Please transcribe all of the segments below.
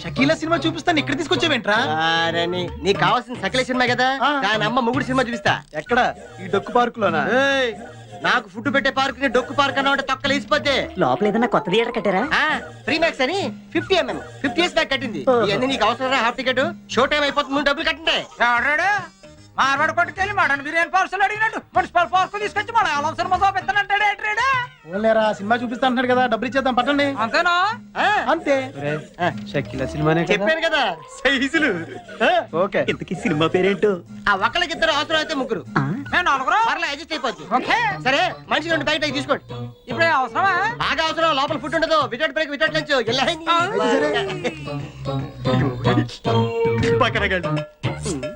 Shakeela cinema చూపిస్తాను ఇక్కడ తీసుకొచ్చావేంట్రా? నీకు కావాల్సిన సకల సినిమా కదా, దాని అమ్మ ముగుడు సినిమా చూపిస్తా. ఎక్కడ? ఈ డొక్కు పార్క్ లోనా? నాకు ఫుడ్ పెట్టే పార్క్ ని డొక్కు పార్క్ అన్న తొక్కలు వేసిపోతే లోపల ఏదన్నా కొత్త థియేటర్ కట్టారా? ఫ్రీ మ్యాక్స్ అని 50 years బ్యాక్ కట్టింది. ఇవన్నీ నీకు అవసరం. హాఫ్ టికెట్ షో టైం అయిపోతుంది, డబ్బులు కట్టండి. మార్వాడు కొట్టుకెళ్ళి మటన్ బిర్యానీ పార్సల్ అడిగినట్టు మున్సిపల్ పార్క్ తీసుకొచ్చి మన అవసరం చూపిస్తానంటాడు. ఓలేరా సినిమా చూపిస్తా అంటున్నాడు కదా, డబ్బులు ఇచ్చేద్దాం పట్టండి. అంతేనా? అంతే. షకీలా సినిమానే చెప్పాను కదా సైజులు. ఓకే. ఇంతకీ సినిమా పేరేంటో? ఆ ఒక్కళ్ళకిద్దరు అవసరం అయితే ముగ్గురు, మేము నలుగురు పర్లే అడ్జస్ట్ అయిపోద్ది. ఓకే సరే మనిషి రెండు బయట తీసుకోండి. ఇప్పుడు అవసరమా? బాగా అవసరం. లోపల ఫుడ్ ఉండదు. Without break without lunch.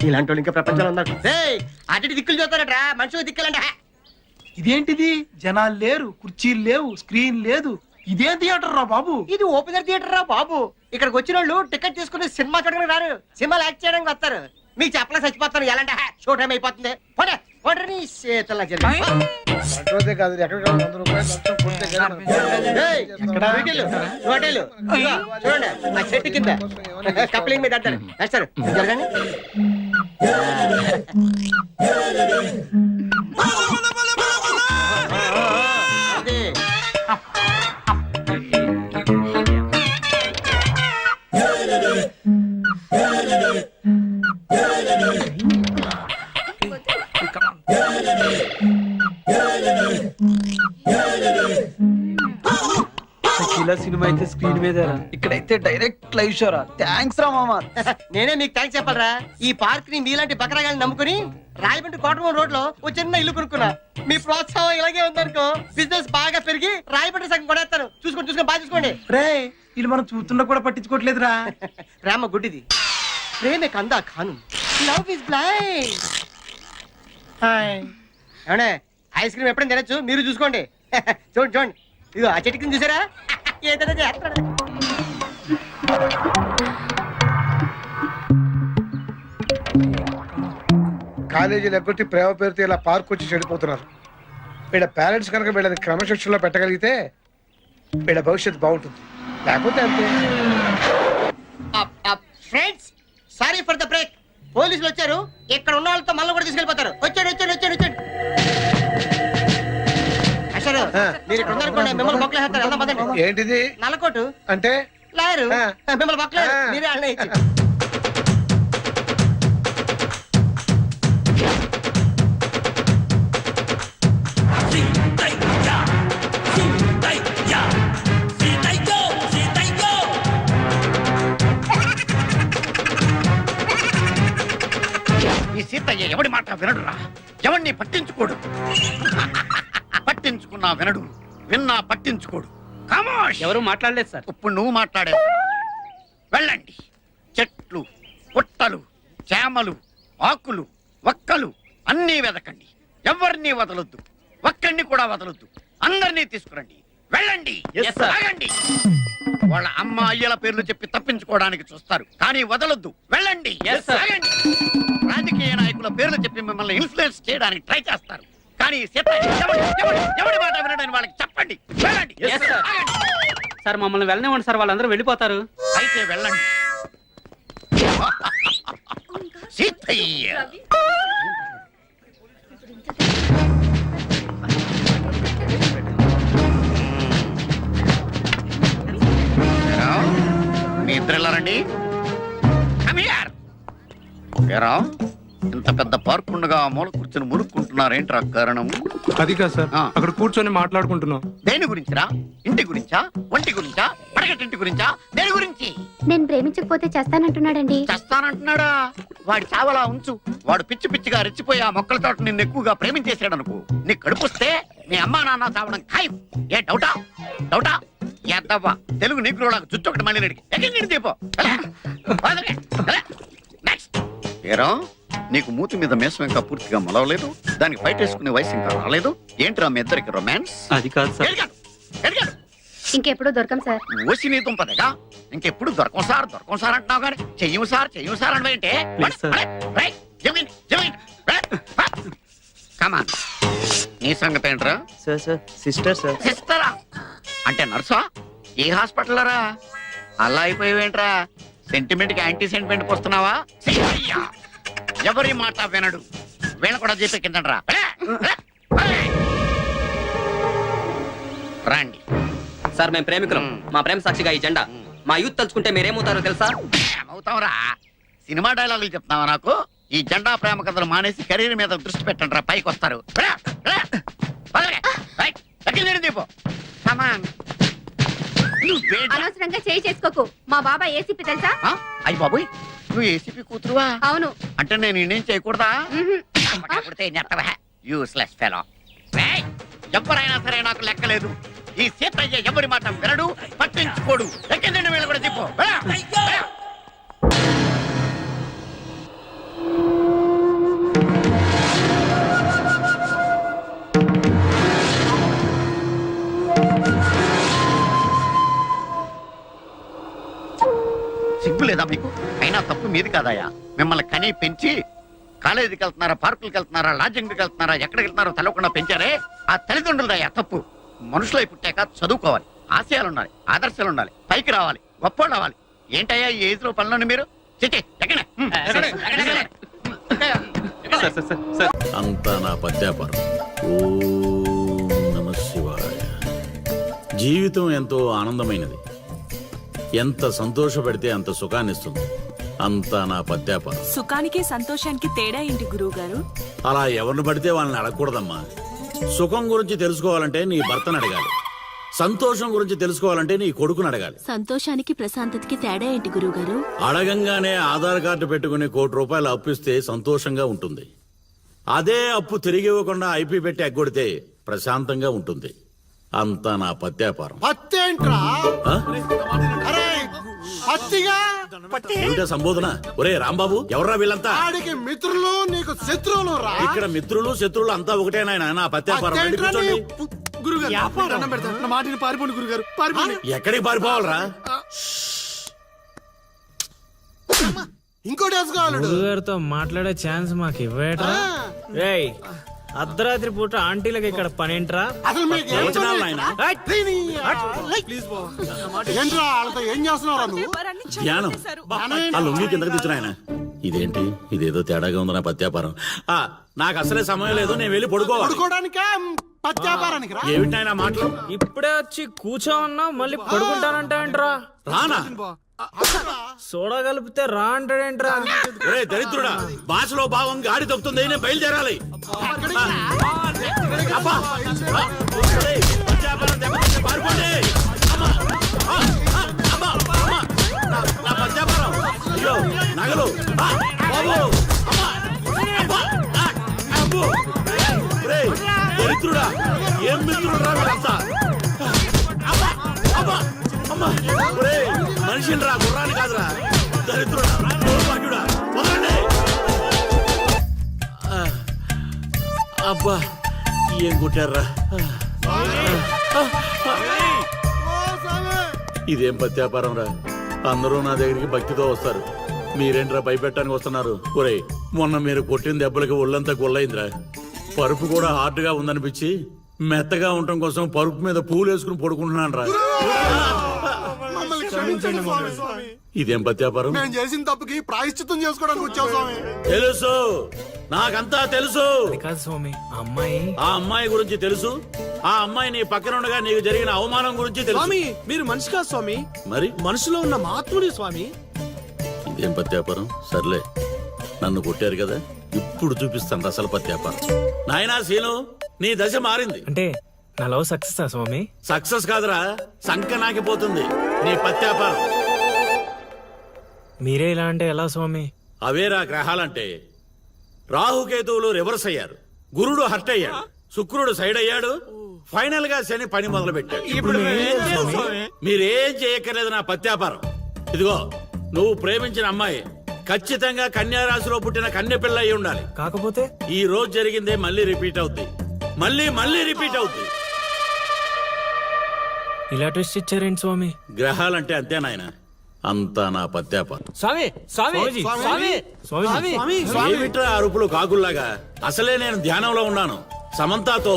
ఇలాంటి వాళ్ళు ఇంకా ప్రపంచంలో ఉన్నారు. అటు దిక్కులు చూస్తారట్రా, మనుషులు దిక్కులంట. ఇదేంటిది? జనాలు లేరు, కుర్చీలు లేవు, స్క్రీన్ లేదు. ఇదేం థియేటర్ రా బాబు? ఇది ఓపెనర్ థియేటర్ రా బాబు. ఇక్కడికి వచ్చిన వాళ్ళు టికెట్ తీసుకుని సినిమా చూడడానికి రారు, సినిమాలు యాక్ట్ చేయడానికి వస్తారు. మీకు చెప్పలే చచ్చిపోతాను. ఎలాంటి షో టైం అయిపోతుంది. చూడండి ఆ చెట్టు కింద కప్లింగ్ మీద అంటారు. వేస్తారు జరగండి. షకీలా సినిమా అయితే స్క్రీన్ మీద, ఇక్కడైతే డైరెక్ట్ లైవ్ షోరా. థ్యాంక్స్ రా మామా. నేనే మీకు థ్యాంక్స్ చెప్పాలరా. ఈ పార్క్ ని మీలాంటి బకరాగాన్ని నమ్ముకుని రాయబండి కోటమూరు రోడ్ లో ఓ చిన్న ఇల్లు కొనుక్కున్నా. మీ ప్రోత్సాహం ఇలాగే ఉందనుకో, బిజినెస్ బాగా పెరిగి రాయబండి సగం కొనేస్తాను. చూసుకోండి బాగా చూసుకోండి. రే ఇది మనం చూస్తున్నా కూడా పట్టించుకోవట్లేదురా. ప్రేమ గుడ్డిది, ప్రేమే కందా ఖాను. Love is blind. ఏమండే ఐస్ క్రీమ్ ఎప్పుడైనా తినచ్చు, మీరు చూసుకోండి. చూడండి ఇదిగో ఆ చెట్టు కింద చూసారా? ఏదైనా చేస్తాడు. కాలేజీలు ఎగ్గొట్టి ప్రేమ పేరుతో ఇలా పార్క్ వచ్చి చెడిపోతున్నారు. వీళ్ళ పేరెంట్స్ కనుక వీళ్ళని క్రమశిక్షణలో పెట్టగలిగితే వీళ్ళ భవిష్యత్తు బాగుంటుంది. లేకపోతే అంతే. Friends sorry for the break. పోలీసులు వచ్చారు. ఇక్కడ ఉన్న వాళ్ళతో మళ్ళీ కూడా తీసుకెళ్ళిపోతారు. వచ్చాడు. అసలు మీరు ఇక్కడ ఉన్నారనుకోండి, మిమ్మల్ని బొక్కలేస్తారు. వెళ్దాం పదండి. ఏంటిది? నల్లకోటు అంటే లాయరు మిమ్మల్ని బొక్కలేదు. మీరే అన్న ఈ సీతయ్య ఎవడి మాట వినడురా, ఎవడిని పట్టించుకోడు. పట్టించుకున్నా వినడు, విన్నా పట్టించుకోడు. ఖమోష్. ఎవరు మాట్లాడలేదు సార్. ఇప్పుడు నువ్వు మాట్లాడే. వెళ్ళండి. చెట్లు, పుట్టలు, చేమలు, ఆకులు, ఒక్కలు అన్నీ వెదకండి. ఎవరిని వదలొద్దు, ఒక్కడిని కూడా వదలొద్దు. అందరినీ తీసుకురండి. వెళ్ళండి. ఆగండి. వాళ్ళ అమ్మ అయ్యల పేర్లు చెప్పి తప్పించుకోవడానికి చూస్తారు, కానీ వదలొద్దు. వెళ్ళండి. ఆగండి. రాజకీయ నాయకుల పేర్లు చెప్పి మిమ్మల్ని ఇన్ఫ్లుయెన్స్ చేయడానికి ట్రై చేస్తారు, కానీ ఎవడి మాట వినడానికి వాళ్ళకి చెప్పండి. వెళ్ళండి. సార్ మమ్మల్ని వెళ్ళనివ్వండి సార్, వాళ్ళందరూ వెళ్ళిపోతారు. అయితే వెళ్ళండి. సీతయ్య మీ ఇద్దరు వెళ్ళారండి. ఇంత పెద్ద పార్క్ ఉండగా మూల కూర్చొని మురుక్కుంటున్నారేంట్రా కారణం? అది కాదు సార్, అక్కడ కూర్చొని మాట్లాడుకుంటున్నాం. దేని గురించిరా? ఇంటి గురించా, ఒంటి గురించా, పడగటింటి గురించా, దేని గురించి? నేను ప్రేమించకపోతే చేస్తానంటున్నాడండి. చేస్తానంటున్నాడా? వాడి చావలా ఉంచు. వాడు పిచ్చి పిచ్చిగా రెచ్చిపోయి ఆ మొక్కల తోట నిన్ను ఎక్కువగా ప్రేమించేసాడు అనుకో, నీ కడుపుస్తే మీ అమ్మా నాన్న చావడం ఖాయం. ఏ డౌటా? ఎద్దవ్వా తెలుగు నీకులాగా జుట్టు ఒకటి మళ్ళీ రెడీ ఎక్కడ దీపో. నెక్స్ట్ ఏరా, నీకు మూతి మీద మేసం ఇంకా పూర్తిగా మొలవలేదు, దానికి ఫైట్ వేసుకునే వయసు ఇంకా రాలేదు. ఏంట్రా మీ ఇద్దరికి రొమాన్స్? అది కాదు సార్. ఇంకెప్పుడు దొరకం సార్. ఓసి నీ దుంపదేగా, ఇంకెప్పుడు దొరకం సార్ అంటున్నావు కానీ చెయ్యం సార్ అంటే కమాన్. నీ సంగతి ఏంట్రా? Sir sister sir. సిస్టరా అంటే నర్సా? ఏ హాస్పిటల్ రా? అలా అయిపోయావేంట్రా? సెంటిమెంట్ కి యాంటీ సెంటిమెంట్ వస్తున్నావా? చెయ్యయ్యా. ఎవరి మాట వినడు. వీళ్ళ కూడా చెప్పే కిందరా రండి. సార్ మేము ప్రేమికులం. మా ప్రేమ సాక్షిగా ఈ జెండా. మా యూత్ తలుచుకుంటే మీరేమవుతారో తెలుసా? ఏమవుతావురా? సినిమా డైలాగులు చెప్తున్నావా నాకు? ఈ జెండా ప్రేమ కథలు మానేసి కెరీర్ మీద దృష్టి పెట్టండి రా, పైకి వస్తారు. అనవసరంగా చేయి చేసుకోకు. మా బాబా ఏసీపీ తెలుసా? అయ్యి బాబోయ్, నువ్వు ఏసీపీ కూతురువా? అవును. అంటే నేను ఇండియన్ చేయకూడదా? మ్హూ. Useless fellow. ఎవరైనా సరే నాకు లెక్కలేదు. ఈ సీతయ్య ఎవరి మాట వినడు, పట్టించుకోడు. ఎక్కిందండి వీళ్ళు కూడా చెప్పు. సిగ్గు లేదా మీకు? అయినా తప్పు మీది కాదయ్యా. మిమ్మల్ని కని పెంచి కాలేజీకి వెళ్తున్నారా, పార్కులకు వెళ్తున్నారా, లాడ్జింగ్కి వెళ్తున్నారా, ఎక్కడికి వెళ్తున్నారో తెలవకుండా పెంచారే, ఆ తల్లిదండ్రులదయ్యా తప్పు. మనుషులై పుట్టాక చదువుకోవాలి, ఆశయాలు ఉండాలి, ఆదర్శాలు ఉండాలి, పైకి రావాలి, గొప్పోళ్ళు అవ్వాలి. ఏంటయ్యా ఈ ఏజ్ లో పనులను మీరు? అంతా నా పత్యాపారం. ఓం నమః శివాయ. జీవితం ఎంతో ఆనందమైనది. ఎంత సంతోషపడితే అంత సుఖాన్ని ఇస్తుంది. అంతా నా పత్యాపారం. సుఖానికి సంతోషానికి తేడా ఏంటి గురువు గారు? అలా ఎవరిని పడితే వాళ్ళని అడగకూడదమ్మా. సుఖం గురించి తెలుసుకోవాలంటే నీ భర్తను అడగాలి. సంతోషం గురించి తెలుసుకోవాలంటే నీ కొడుకుని అడగాలి. సంతోషానికి ప్రశాంతతకి తేడా ఏంటి గురువు గారు? అడగంగానే ఆధార్ కార్డు పెట్టుకుని ₹1,00,00,000 అప్పు ఇస్తే సంతోషంగా ఉంటుంది. అదే అప్పు తిరిగి ఇవ్వకుండా ఐపీ పెట్టి ఎగ్గొడితే ప్రశాంతంగా ఉంటుంది. అంతా నా పత్యాపారం. ఏమిటా సంబోధన? ఒరే రాంబాబు, ఎవర్రా వీళ్ళంతా? మిత్రులు నీకు శత్రువులు రా. ఇక్కడ మిత్రులు శత్రువులు అంతా ఒకటే నాయన. నా పత్యాపారం. వెళ్ళి కూర్చోండి. మాటిని పారిపోండి గురుగారు, పారిపోండి. ఎక్కడికి పారిపోవాలరా? ఇంకోటి వేసుకోవాలి. గురుగారితో మాట్లాడే ఛాన్స్ మాకు ఇవ్వేట్రా? రేయ్, అర్ధరాత్రి పూట ఆంటీలకు ఇక్కడ పనేంట్రా? అసలు మీకు ఏం ప్రవచనాలు నాయనా? ఏంట్రా వాళ్ళతో ఏం చేస్తున్నావురా నువ్వు? ధ్యానం. ఆ లొంగి కిందకి తెచ్చిన ఆయన. ఇదేంటి, ఇదేదో తేడాగా ఉంది నా పత్యాపారం. నాకు అసలే సమయం లేదు, నేను వెళ్ళి పడుకోవాలి. పడుకోవడానికా పత్యాపారానికి రా. ఏమిటి ఆయన మాటలు? ఇప్పుడే వచ్చి కూర్చో ఉన్నా మళ్ళీ పడుకుంటానంటా? రానా? సోడా కలిపితే రా అంటాడేంట్రా? ఒరే దరిద్రుడా, భాషలో భావం గాడి తప్పుతుంది. నేను బయలుదేరాలి. అబ్బా! ఒరేయ్, పత్యాపారం దెబ్బతింటే పారిపోండి. అమ్మా! అమ్మా! అమ్మా! నా పత్యాపారం. అయ్యో, నగలు. బాబు! అమ్మా! అబ్బా! అబ్బో! ఒరేయ్, దరిద్రుడా, ఏం మిత్రుడు రా వీళ్ళంతా? అబ్బా! అబ్బా! అమ్మా! ఒరేయ్, మనిషిని రా, గుర్రాన్ని కాదురా. దరిద్రుడా, దౌర్భాగ్యుడా, వదలండి. అబ్బా, ఏం కొట్టారా? ఇదేం పత్యాపారం రా? అందరూ నా దగ్గరికి భక్తితో వస్తారు. మీరేంట్రా భయపెట్టడానికి వస్తున్నారు? ఒరేయ్, మొన్న మీరు కొట్టిన దెబ్బలకి ఒళ్ళంతా గొల్లైందిరా. పరుపు కూడా హార్డ్ గా ఉందనిపించి మెత్తగా ఉండటం కోసం పరుపు మీద పూలు వేసుకుని పడుకుంటున్నాను రా. ఇదేం పత్యాపారం? నేను చేసిన తప్పుకి ప్రాయశ్చిత్తం చేసుకోవడానికి వచ్చావు స్వామి. తెలుసు, నాకంతా తెలుసు. కాదు స్వామి, అమ్మాయి ఆ అమ్మాయి గురించి తెలుసు. ఆ అమ్మాయి నీ పక్కన ఉండగా నీకు జరిగిన అవమానం గురించి తెలుసు. మీరు మనిషి కాదు స్వామి, మరి మనసులో ఉన్న మహాత్ముడి స్వామి. ఇదేం పత్యాపారం? సర్లే, నన్ను కొట్టారు కదా, ఇప్పుడు చూపిస్తాను అసలు పత్యాపారం. నాయనా సీను, నీ దశ మారింది. అంటే నా లవ్ సక్సెస్ స్వామి? సక్సెస్ కాదురా, సంక నాకిపోతుంది నీ పత్యాపారం. మీరే ఇలా అంటే ఎలా స్వామి? అవేరా గ్రహాలంటే. రాహుకేతువులు రివర్స్ అయ్యారు, గురుడు హర్ట్ అయ్యాడు, శుక్రుడు సైడ్ అయ్యాడు, ఫైనల్ గా శని పని మొదలు పెట్టాడు. ఇప్పుడు మీరేం చేయక్కర్లేదు నా పత్యాపారం. ఇదిగో, నువ్వు ప్రేమించిన అమ్మాయి ఖచ్చితంగా కన్యారాశిలో పుట్టిన కన్య పిల్ల అయి ఉండాలి. కాకపోతే ఈ రోజు జరిగిందే మళ్ళీ రిపీట్ అవుద్ది, మళ్ళీ రిపీట్ అవుద్ది. ఇలా ట్విస్ట్ ఇచ్చారేంటి స్వామి? గ్రహాలంటే అంతే నాయన. అంతా నా పత్యాపారం. స్వామి స్వామి స్వామి ఏమిట్రా అరుపులు కాకుల్లాగా? అసలే నేను ధ్యానంలో ఉన్నాను. సమంతాతో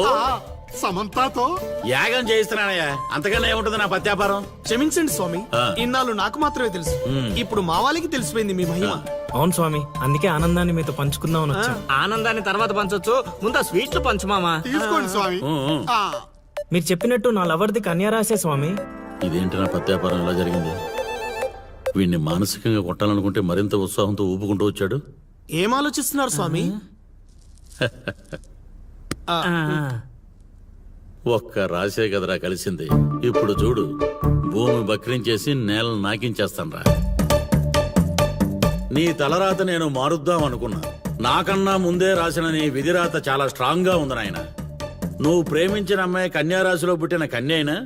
సమంతాతో యాగం చేయిస్తున్నానయ్యా, అంతకన్నా ఏముంటుంది నా పత్యాపారం. క్షమించండి స్వామి, ఆ. ఇన్నాళ్ళు నాకు మాత్రమే తెలుసు. ఇప్పుడు మా వాళ్ళకి తెలిసిపోయింది మీ మహిమ. అవును స్వామి, అందుకే ఆనందాన్ని మీతో పంచుకుందామని వచ్చాం. ఆనందాన్ని తర్వాత పంచొచ్చు, ముందు ఆ స్వీట్లు పంచు మామా. తీసుకోండి స్వామి. ఆ, మీరు చెప్పినట్టు నా లవర్ది కన్యారాశే స్వామి. ఇదేంటి నా పత్యాపారం ఇలా జరిగింది? వీడిని మానసికంగా కొట్టాలనుకుంటే మరింత ఉత్సాహంతో ఊపుకుంటూ వచ్చాడు. ఏం ఆలోచిస్తున్నారు స్వామి? ఒక్క రాసే కదరా కలిసింది. ఇప్పుడు చూడు, భూమి బక్రించేసి నేలను నాకించేస్తాన్రా. నీ తలరాత నేను మారుద్దాం అనుకున్నా. నాకన్నా ముందే రాసిన నీ విధిరాత చాలా స్ట్రాంగ్ గా ఉంది నాయన. నువ్వు ప్రేమించిన అమ్మాయి కన్యారాశిలో పుట్టిన కన్య అయినా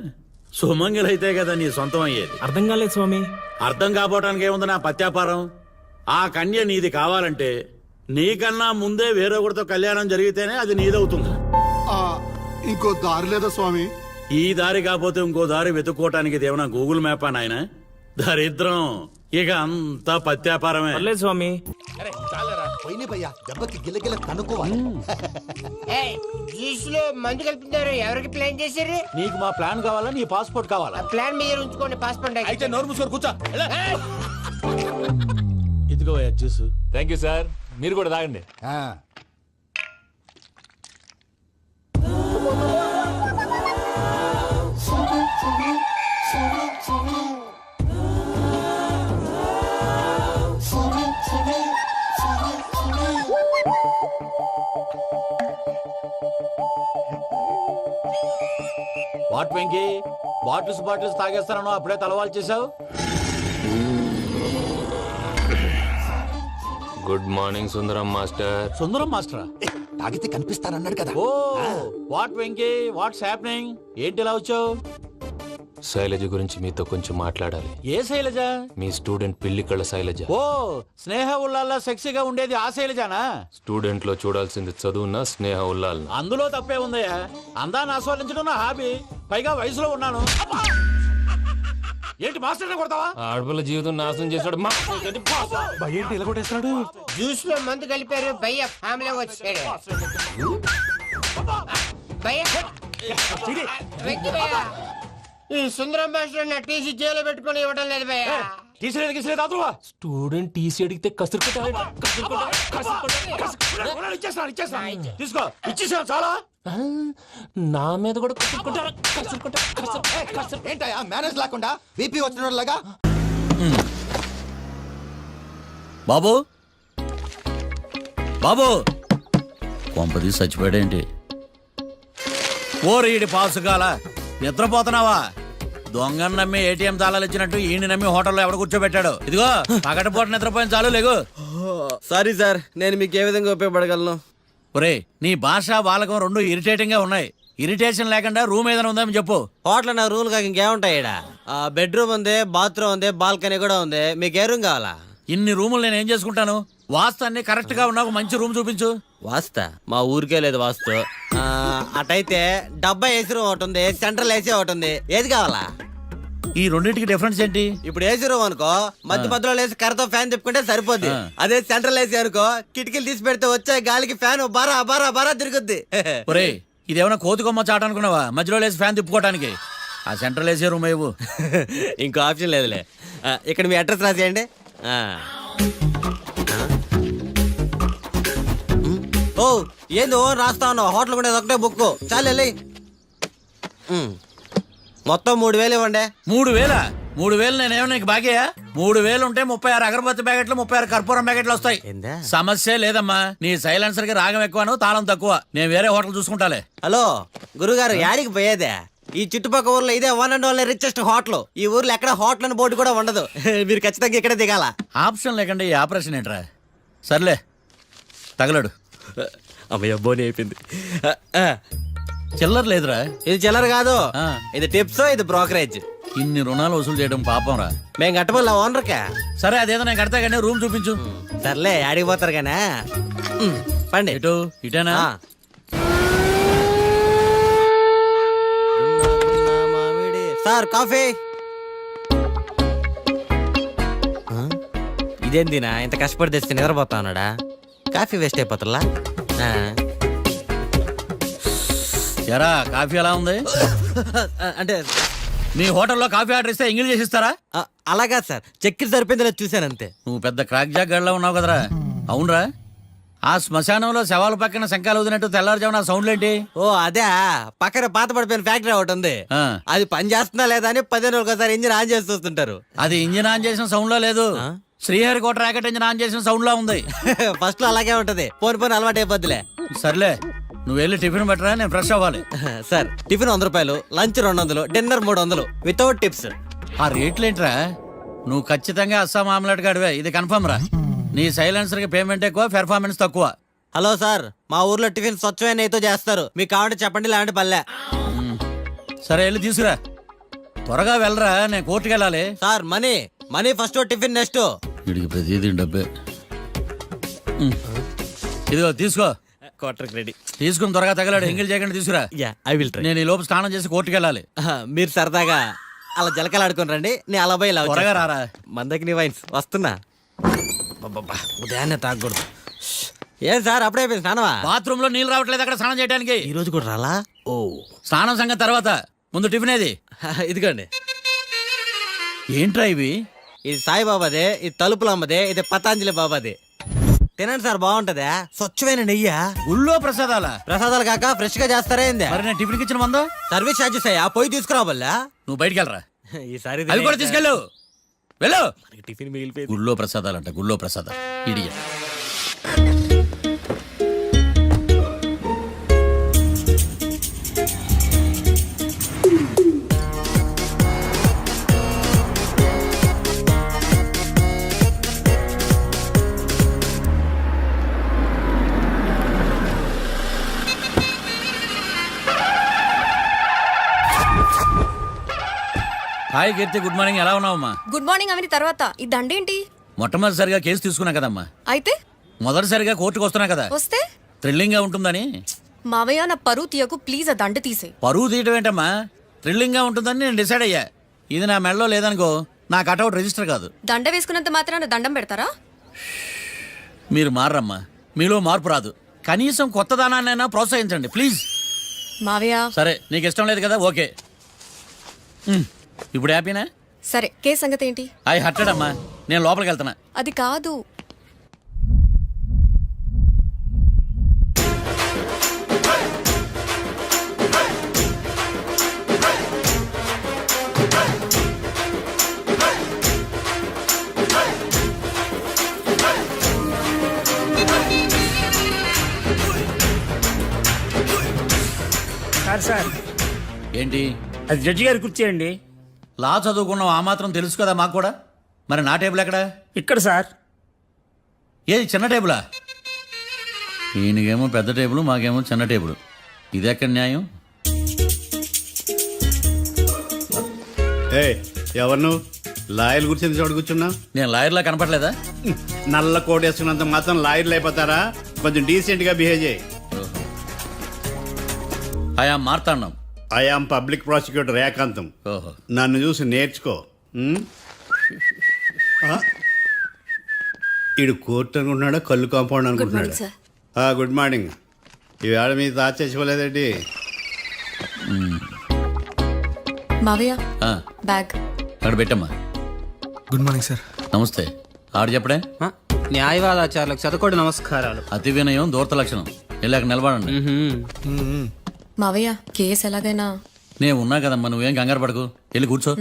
సుమంగలైతే కదా నీ సొంతం అయ్యేది. అర్థం కాలేదు స్వామి. అర్థం కాపోవటానికి ఏముంది నా పత్యాపారం? ఆ కన్య నీది కావాలంటే నీకన్నా ముందే వేరొకరితో కళ్యాణం జరిగితేనే అది నీదవుతుంది. ఆ, ఇంకో దారి లేదా స్వామి? ఈ దారి కాకపోతే ఇంకో దారి వెతుక్కోవటానికి ఇదేమన్నా గూగుల్ మ్యాపా నాయన? దరిద్రం. ఇక అంతా పత్యాపారమే. పర్లేదు స్వామి. దెబ్బకి గిల్లగిల్ల కనుక్కోవాలి. మందు కల్పించారు, ఎవరికి ప్లాన్ చేశారు? నీకు మా ప్లాన్ కావాలా, నీ పాస్పోర్ట్ కావాలా? ప్లాన్ మీద ఉంచుకోండి, పాస్పోర్ట్ అయితే నోరు మూసుకొని కూర్చో. ఇదిగో జ్యూస్. థ్యాంక్ యూ సార్, మీరు కూడా తాగండి. వాట్ వెంకీ, బాటిల్స్ తాగేస్తానో అప్పుడే తలవాలు చేసావు. Good morning Sundaram master. Sundaram మాస్టరా? తాగితే కనిపిస్తానన్నాడు కదా. Oh what Venky, what's happening? ఏంటి ఇలా వచ్చావు? శైలజ గురించి మీతో కొంచెం మాట్లాడాలి. ఏ శైలజ? మీ స్టూడెంట్ పిల్లి కళ్ళ శైలజ. ఓ స్నేహ ఉల్లాల్లో సెక్సీగా ఉండేది ఆ శైలజానా? స్టూడెంట్ లో చూడాల్సింది చదువున్న స్నేహ ఉల్లాల్. అందులో తప్పే ఉందయ్యా. అందాన్ని ఆస్వాదించడం నా హాబీ. పైగా వయసులో ఉన్నాను. ఏంటి మాస్టర్ కొడతావా? ఆడపిల్ల జీవితం నాశనం చేశాడు. ఏంటి ఇలా కొట్టేస్తున్నాడు? జ్యూస్ లో మందు కలిపారు, భయ్య ఫ్యామిలీ వచ్చాడు. భయ్య, వెక్కి భయ్య. ఈ సుందరం మాస్టర్ నా టీసీ జైల్లో పెట్టుకొని ఇవ్వడం లేదు భయ్య. స్టూడెంట్ టీసీ అడిగితే కసురు తీసుకో, ఇచ్చేసాను చాలా. నా మీద కూడా ఏంటయ్యా మేనేజ్ లేకుండా బీపీ వచ్చిన లాగా? బాబు బాబు, కొంపది చచ్చిపోయాడేంటి? ఓరీడి పాసుగాల, నిద్రపోతున్నావా? దొంగను నమ్మి ఏటీఎం తాళాలు ఇచ్చినట్టు ఈయన నమ్మి హోటల్లో ఎవడ కూర్చోబెట్టాడు. ఇదిగో పగటిపూట నిద్రపోయిన చాలు, లేగు. సారీ సార్, నేను మీకు ఏ విధంగా ఉపయోగపడగలను? ఒరే, నీ భాష వాలకం రెండు ఇరిటేటింగ్ గా ఉన్నాయి. ఇరిటేషన్ లేకుండా రూమ్ ఏదైనా ఉందని చెప్పు. హోటల్ నా రూల్ కాక ఇంకేముంటాయి? బెడ్రూమ్ ఉంది, బాత్రూమ్ ఉంది, బాల్కనీ కూడా ఉంది. మీకు ఏ రూమ్ కావాలా? ఇన్ని రూములు నేను ఏం చేసుకుంటాను? వాస్తు అన్ని కరెక్ట్ గా ఉన్నా ఒక మంచి రూమ్ చూపించు. వాస్తా? మా ఊరికే లేదు వాస్తు. అటైతే డబ్బా ఏసీ రూమ్ ఒకటి ఉంది, సెంట్రల్ ఏసీ ఒకటి ఉంది. ఏది కావాలా? ఈ రెండింటికి డిఫరెన్స్ ఏంటి? ఇప్పుడు ఏసీ రూమ్ అనుకో, మధ్య మధ్యలో లేసి కర్రతో ఫ్యాన్ తిప్పుకుంటే సరిపోద్ది. అదే సెంట్రల్ ఏసీ అనుకో, కిటికీలు తీసి పెడితే వచ్చే గాలికి ఫ్యాన్ బారా బారా బారా తిరుగుద్ది. ఒరే, ఇదేమన్నా కోతి కొమ్మ చాట అనుకున్నావా మధ్యలో లేసి ఫ్యాన్ తిప్పుకోవడానికి? ఆ సెంట్రల్ ఏసీ రూమ్ ఇవ్వు. ఇంకో ఆప్షన్ లేదులే. ఇక్కడ మీ అడ్రస్ రాసేయండి. ఓ ఏంది ఓ రాస్తా ఉన్నావు? హోటల్ కూడా ఒకటే బుక్ చాలు వెళ్ళి. మొత్తం 3000 ఇవ్వండి. 3000? 3000 నేనేమన్నా నీకు బాగేయా? 3000 ఉంటే 36 అగరబత్తి ప్యాకెట్లు, 36 కర్పూరం ప్యాకెట్లు వస్తాయి. సమస్య లేదమ్మా. నీ సైలెన్సర్ కి రాగం ఎక్కువను, తాళం తక్కువ. నేను వేరే హోటల్ చూసుకుంటాలే. హలో గురుగారు, యాడికి పోయేదే? ఈ చుట్టుపక్కల ఊర్లో ఇదే one and only richest hotel. ఈ ఊర్లో ఎక్కడ హోటల్ అని బోర్డు కూడా ఉండదు. మీరు ఖచ్చితంగా ఇక్కడ దిగాల. ఆప్షన్ లేకుండా ఈ ఆపరేషన్ ఏంట్రా? సర్లే, తగలడు. అమ్మయ్య, బోని అయిపోయింది. చిల్లర లేదురా. ఇది చిల్లర కాదు, ఇది టిప్స్, ఇది బ్రోకరేజ్. ఇన్ని రుణాలు వసూలు చేయడం పాపం రా. మేము కట్టబోలే ఓనర్కే. సరే, అదేదో నేను కడతా కానీ రూమ్ చూపించు. సర్లే, ఆడిపోతారు కానీ పండి. ఇటు ఇటేనా? Sir coffee. ఇదేందినా ఇంత కష్టపడి తెస్తే నిద్రపోతా ఉన్నాడా? కాఫీ వేస్ట్ అయిపోతుందా? ఎరా కాఫీ ఎలా ఉంది? అంటే మీ హోటల్లో కాఫీ ఆర్డర్ ఇస్తే ఎంగిల్ చేసి ఇస్తారా? అలాగా సార్, చక్కెర సరిపోయింది చూశానంతే. నువ్వు పెద్ద క్రాక్ జాక్ గడిలో ఉన్నావు కదరా. అవునరా, ఆ శ్మశానంలో శవాల పక్కన శంఖాలు వదినట్టు తెల్లారుజామున సౌండ్లేంటి? ఓ అదే, పక్కన పాత పడిపోయిన ఫ్యాక్టరీ ఒకటి ఉంది. ఆ. అది పని చేస్తుందా లేదా అని 15 రోజులు ఒకసారి ఇంజిన్ ఆన్ చేసి చూస్తుంటారు. అది ఇంజిన్ ఆన్ చేసిన సౌండ్ లో లేదు, శ్రీహరికోట రాకెట్ ఇంజిన్ ఆన్ చేసిన సౌండ్ లో ఉంది. ఫస్ట్ లో అలాగే ఉంటది, పోని అలవాటు అయిపోద్దిలే. సర్లే, నువ్వు వెళ్ళి టిఫిన్ పెట్టరా, నేను ఫ్రెష్ అవ్వాలి. సార్ టిఫిన్ 100 రూపాయలు, లంచ్ 200, డిన్నర్ 300 వితౌట్ టిప్స్. ఆ రేట్లేంట్రా? నువ్వు ఖచ్చితంగా అస్సాం ఆమ్లెట్ గాడివే, ఇది కన్ఫర్మ్ రా. నీ సైలెన్సర్ కి పేమెంట్ ఎక్కువ, పెర్ఫార్మెన్స్ తక్కువ. హలో సార్, మా ఊర్లో టిఫిన్ స్వచ్ఛమైన నెయ్యితో చేస్తారు, మీకు కావాలంటే చెప్పండి, లేదంటే పల్లె. సరే వెళ్ళి తీసుకురా, త్వరగా వెళ్ళరా, నేను కోర్టుకు వెళ్ళాలి. Sir money money first, tiffin next. వీడికి ప్రతిదీ డబ్బే. ఇదిగో తీసుకో, క్వార్టర్ రెడీ. తీసుకుని త్వరగా తగలాడు, ఎంగిల్ చేయకుండా తీసుకురా. I will try. నేను ఈ లోపు స్నానం చేసి కోర్టుకు వెళ్ళాలి. మీరు సరదాగా అలా జలకలాడుకుని రండి, నేను అలా పోయి త్వరగా రారా. మందకి నీ వైన్స్ వస్తున్నా. ఉదయాన్నే తాగకూడదు. ఏం సార్ అప్పుడే అయిపోయింది స్నానమా? బాత్రూమ్ లో నీళ్ళు రావట్లేదు అక్కడ స్నానం చేయడానికి. ఈ రోజు కూడా రాలా? ఓ, స్నానం సంగతి తర్వాత, ముందు టిఫిన్ ఏది? ఇదిగోండి. ఏంట్రా ఇవి? ఇది సాయిబాబాదే, ఇది తలుపులమ్మదే, ఇది పతాంజలి బాబాదే. తినండి సార్, బాగుంటదా? స్వచ్ఛమైన నెయ్యా. గుళ్ళో ప్రసాదాల? ప్రసాదాలు కాక ఫ్రెష్ గా చేస్తారా ఏంది? మరి నేను టిఫిన్ ఇచ్చిన మందో సర్వీస్ ఛార్జెస్ అయ్యా, పోయి తీసుకురావాలా? నువ్వు బయటికి వెళ్ళరా. ఈసారి అవి కూడా తీసుకెళ్ళు, వెళ్ళు. టిఫిన్ మిగిలిపోయి. గుళ్ళో ప్రసాదాలంట, గుళ్ళో ప్రసాదాలు. ఇడియట్. హాయ్ కీర్తి, గుడ్ మార్నింగ్. ఎలా ఉన్నావమ్మా? గుడ్ మార్నింగ్ అవని తర్వాత ఈ దండేంటి? మొట్టమొదటిసారిగా కేసు తీసుకున్నా కదమ్మా. అయితే మొదటిసారిగా కోర్టుకు వస్తున్నా కదా, వస్తే థ్రిల్లింగ్ గా ఉంటుందని. మావయ్య నా పరువు తీయకు ప్లీజ్, ఆ దండ తీసే. పరువు తీయటం ఏంటమ్మా, థ్రిల్లింగ్ గా ఉంటుందని నేను డిసైడ్ అయ్యా. ఇది నా మెడలో లేదనుకో, నా కటౌట్ రిజిస్టర్ కాదు. దండ వేసుకున్నంత మాత్రాన దండం పెడతారా? మీరు మారమ్మా, మీలో మార్పు రాదు. కనీసం కొత్త దానాన్నైనా ప్రోత్సహించండి ప్లీజ్. మావయ్య సరే, నీకు ఇష్టం లేదు కదా, ఓకే. ఇప్పుడు హ్యాపీనా? సరే, కేసు సంగతి ఏంటి? ఐ హర్టెడ్ అమ్మా, నేను లోపలికి వెళ్తున్నా. అది కాదు. సార్ ఏంటి? అది జడ్జి గారి కుర్చీ అండి. లా చదువుకున్నావు, ఆ మాత్రం తెలుసు కదా మాకు కూడా. మరి నా టేబుల్ ఎక్కడ? ఇక్కడ సార్. ఏది, చిన్న టేబులా? ఈయనకేమో పెద్ద టేబుల్, మాకేమో చిన్న టేబుల్. ఇది ఎక్కడ న్యాయం? ఎవరు నువ్వు? లాయర్ కూర్చొని చోటు కూర్చున్నా? నేను లాయర్లా కనపడలేదా? నల్ల కోట్ వేసుకున్నంత మాత్రం లాయర్లు అయిపోతారా? కొంచెం డీసెంట్ గా బిహేవ్ చేయి. ఆయా మార్తాండం. ఐఆమ్ పబ్లిక్ ప్రాసిక్యూటర్ ఏకాంతం. ఓహో, నన్ను చూసి నేర్చుకో. ఈడు కోర్టు అనుకుంటున్నాడా, కళ్ళు కాంపౌండ్ అనుకుంటున్నాడా? Good morning. ఈవేళ మీ తాత చచ్చిపోలేదండి. మావయ్య ఆ, బ్యాగ్. అక్కడ పెట్టమ్మా. Good morning sir. నమస్తే. ఆడు చెప్పడే. న్యాయవాదాచారులకు శతకోటి నమస్కారాలు. అతి వినయం దూరత లక్షణం. వెళ్ళాక నిలబడండి. మావయ్య కేసు ఎలాగైనా. నేను ఉన్నా కదమ్మా, నువ్వేం కంగారు పడకు, వెళ్ళి కూర్చో.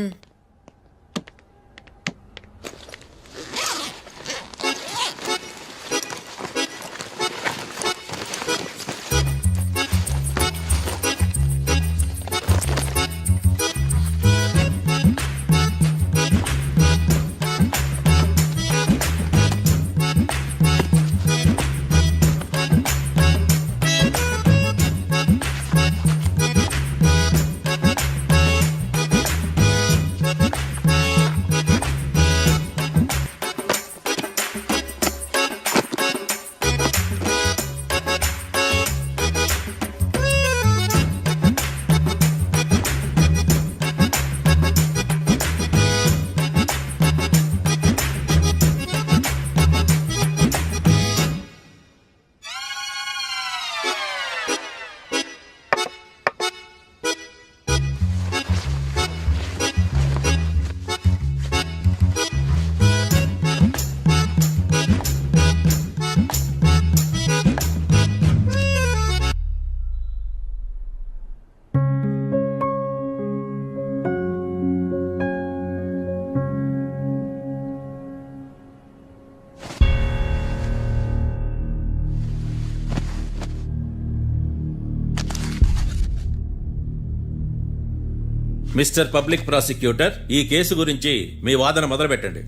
మిస్టర్ పబ్లిక్ ప్రాసిక్యూటర్, ఈ కేసు గురించి మీ వాదన మొదలు పెట్టండి.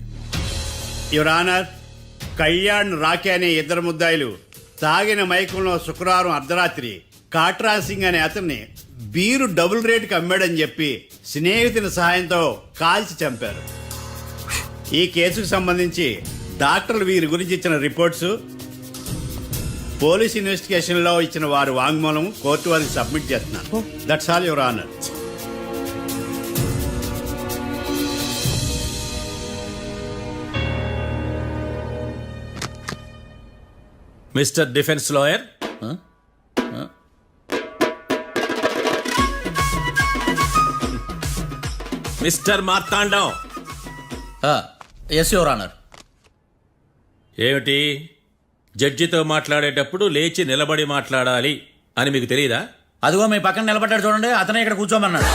యువర్ ఆనర్, కళ్యాణ్ రాకే అనే ఇద్దరు ముద్దాయిలు తాగిన మైకంలో శుక్రవారం అర్ధరాత్రి కాట్రా సింగ్ అనే అతన్ని బీరు డబుల్ రేటుకి అమ్మాడని చెప్పి స్నేహితుని సహాయంతో కాల్చి చంపారు. ఈ కేసుకు సంబంధించి డాక్టర్లు వీరి గురించి ఇచ్చిన రిపోర్ట్స్, పోలీస్ ఇన్వెస్టిగేషన్లో ఇచ్చిన వారి వాంగ్మూలం కోర్టు వారికి సబ్మిట్ చేస్తున్నాను. That's all your honour. Mister defence lawyer, mister Martandam. Yes your honour. ఏమిటి, జడ్జితో మాట్లాడేటప్పుడు లేచి నిలబడి మాట్లాడాలి అని మీకు తెలియదా? అదిగో మీ పక్కన నిలబడ్డాడు చూడండి, అతనే ఇక్కడ కూర్చోమన్నాడు.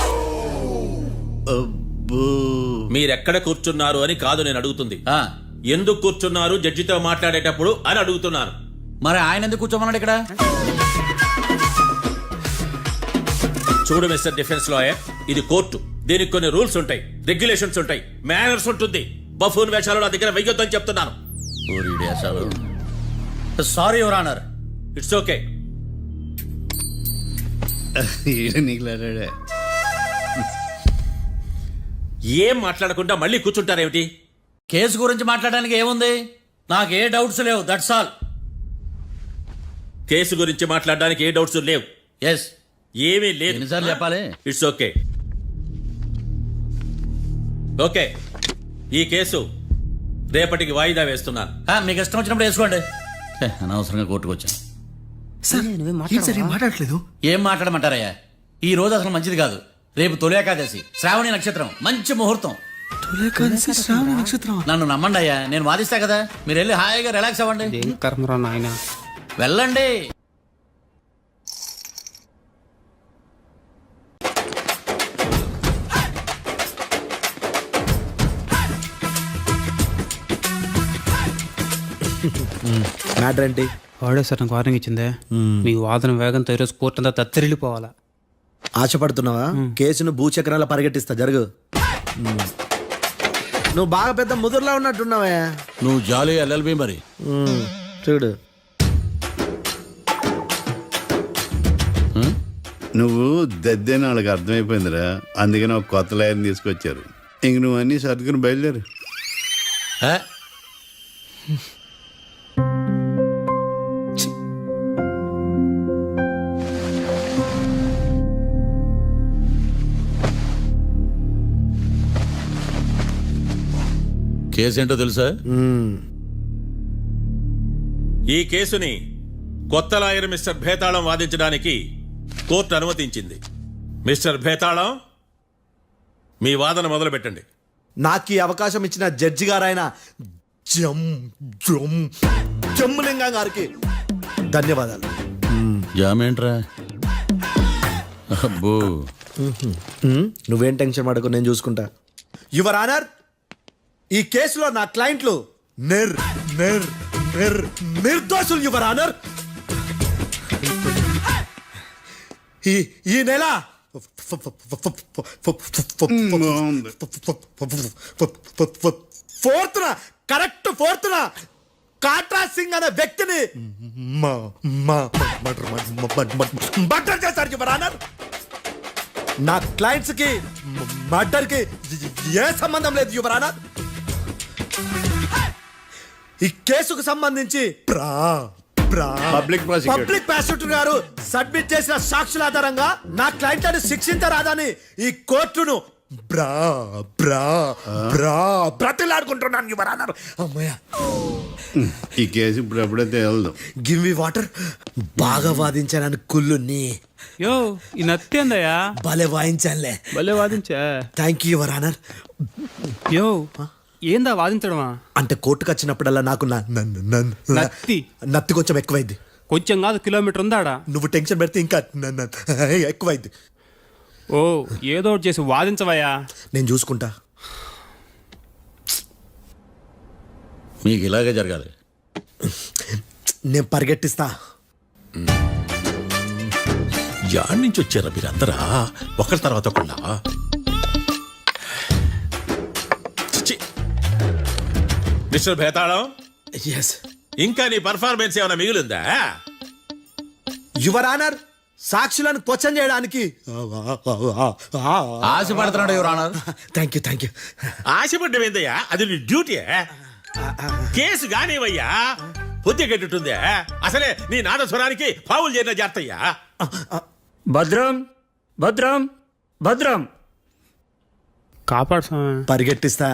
మీరెక్కడ కూర్చున్నారు అని కాదు నేను అడుగుతుంది. ఎందుకు కూర్చున్నారు జడ్జితో మాట్లాడేటప్పుడు అని అడుగుతున్నాను. మరి ఆయన ఎందుకు కూర్చోమన్నాడు ఇక్కడ? చూడు మిస్టర్ డిఫెన్స్ లాయర్, ఇది కోర్టు. దీనికి కొన్ని రూల్స్ ఉంటాయి, రెగ్యులేషన్స్ ఉంటాయి, మేనర్స్ ఉంటుంది. బఫూన్ వేషాలు నా దగ్గర వెయ్యొద్దని చెప్తున్నాను. Sorry your honour. It's okay. ఏం మాట్లాడకుండా మళ్ళీ కూర్చుంటారేమిటి? కేసు గురించి మాట్లాడడానికి ఏముంది? నాకు ఏ డౌట్స్ లేవు, దట్స్ ఆల్. కేసు గురించి మాట్లాడడానికి ఏ డౌట్స్ లేవు? ఎస్. ఏమీ లేదు. ఎన్నిసార్లు చెప్పాలి? It's okay. ఓకే, ఈ కేసు రేపటికి వాయిదా వేస్తున్నాను. మీకు ఇష్టం వచ్చినప్పుడు వేసుకోండి. అనవసరంగా కోర్టుకు వచ్చాను. మాట్లాడట్లేదు. ఏం మాట్లాడమంటారయ్యా? ఈ రోజు అసలు మంచిది కాదు. రేపు తొలి ఏకాదశి, శ్రావణి నక్షత్రం, మంచి ముహూర్తం. నన్ను నమ్మండి అయ్యా, నేను వాదిస్తా కదా. మీరు వెళ్ళి హాయిగా రిలాక్స్ అవ్వండి. వెళ్ళండి. మ్యాటర్ ఏంటి? వాడే సార్ నాకు వార్నింగ్ ఇచ్చిందే. మీ వాదన వేగంతో ఈరోజు కోర్టు అంతా తత్తరిల్లిపోవాలా. ఆశపడుతున్నావా? కేసును భూచక్రాల పరిగెట్టిస్తా, జరుగు. నువ్వు బాగా పెద్ద ముదురులా ఉన్నట్టున్నావా? నువ్వు జాలి ఎల్ఎల్బి మరి. చూడు, నువ్వు దద్దేని వాళ్ళకి అర్థమైపోయిందిరా. అందుకని ఒక కొత్త లాయర్ని తీసుకొచ్చారు. ఇంక నువ్వు అన్నీ సర్దుకుని బయలుదేరు. కేసు ఏంటో తెలుసా? ఈ కేసుని కొత్త లాయర్ మిస్టర్ భేతాళం వాదించడానికి కోర్టు అనుమతించింది. మిస్టర్ భేతాళం, మీ వాదన మొదలు పెట్టండి. నాకు ఈ అవకాశం ఇచ్చిన జడ్జి గారైన జమ్ములింగం గారికి ధన్యవాదాలు. జామేంట్రా? అబ్బో, నువ్వేం టెన్షన్ పడకు, నేను చూసుకుంటా. యువర్ ఆనర్, ఈ కేసులో నా క్లయింట్లు నిర్దోషులు యువర్ ఆనర్. ఈ నెల 4th correct 4th Katra Singh అనే వ్యక్తిని మర్డర్ చేశారు యువర్ ఆనర్. నా క్లయింట్స్ కి మర్డర్ కి ఏ సంబంధం లేదు యువర్ ఆనర్. ఈ కేసుకు సంబంధించి పబ్లిక్ ప్రాసిక్యూటర్ గారు సబ్మిట్ చేసిన సాక్షుల ఆధారంగా నా క్లయింట్లను శిక్షించరాదని ఈ కోర్టును బ్రతిలాడుకుంటున్నాను యువర్ ఆనర్. అమ్మయ్య, ఈ కేసు ఇప్పుడు ఎప్పుడైతే వెళ్దాం. Give me water. బాగా వాదించానని కుళ్ళుని. యో, ఈ నత్తేందయ్యా? భలే వాయించానులే. భలే వాదించా. Thank you your honour. యో, ఏందా వాదించడమా? అంటే కోర్టుకు వచ్చినప్పుడల్లా నాకు నత్తి కొంచెం ఎక్కువైంది. కొంచెం కాదు, కిలోమీటర్ ఉందాడా. నువ్వు టెన్షన్ పెడితే ఇంకా ఎక్కువైంది. ఓ, ఏదో ఒకటి చేసి వాదించవయ్యా. నేను చూసుకుంటా. మీకు ఇలాగే జరగాలి. నేను పరిగెట్టిస్తా. యాడ్ నుంచి వచ్చారా మీరందరా? ఒకరి తర్వాత ఒకళ్ళ? మిస్టర్ భేతాళం, ఎస్ ఇంకా నీ పర్ఫార్మెన్స్ ఏమైనా మిగిలిందా? యువర్ ఆనర్, సాక్షులను క్వశ్చన్ చేయడానికి ఆశపడుతున్నాడు యువర్ ఆనర్. Thank you. ఆశపడ్డం ఏందయ్యా, అది నీ డ్యూటీ. కేసు గానేవయ్యా, బుద్ధి గట్టుందే. అసలే నీ నాదస్వరానికి పావులు చేరిన జాతయ్యా. భద్రం భద్రం భద్రం కాపాడు స్వామి. పరిగెట్టిస్తా.